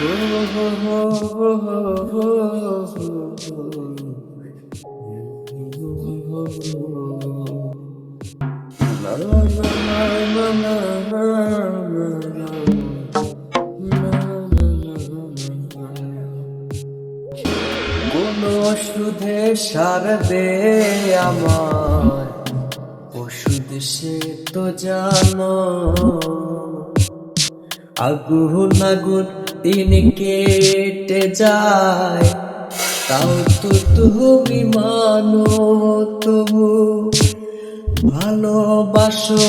কোন ওষুধে সারবে আমার ওষুধ সে তো জানো, আগুন আগুন দিন কেটে যায় তাও তো তুমি মানো, তবু ভালোবাসো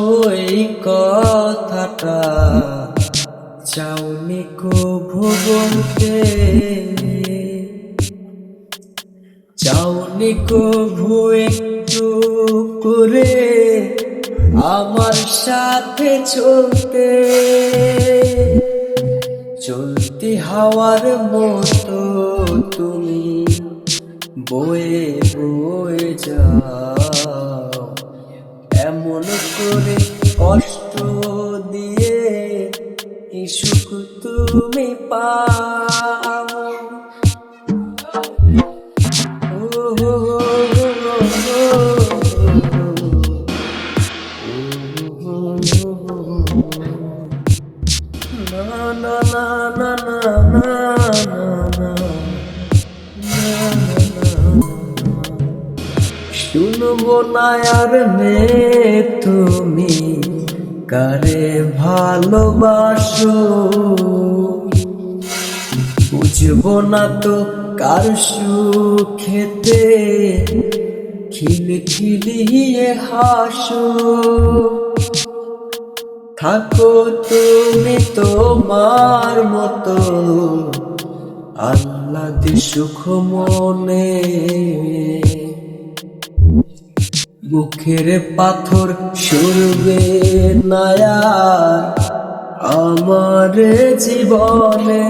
এই কথাটা চাওনি কভু বলতে, চাওনি কভু একটু করে আমার সাথে চলতে, চলতি হাওয়ার মতো তুমি বয়ে বয়ে যাও, এমন করে কষ্ট দিয়ে এই সুখ তুমি পাও। না না না না না না, শুনবো না আর মেয়ে তুমি কারে ভালোবাসো, বুঝবো না তো কার সুখেতে খিলখিলিয়ে হাসো, থাকো তুমি তোমার মতো আহ্লাদে সুখ মনে, বুকের পাথর সরবে না আর আমার জীবনে,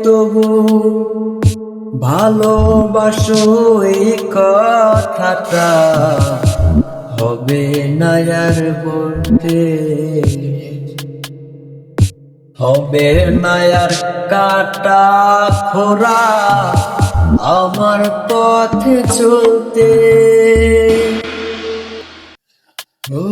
তবু ভালোবাসো এই কথাটা হবে না আর বলতে, হবে না আর কাটা খোরা আমার পথে চলতে। ও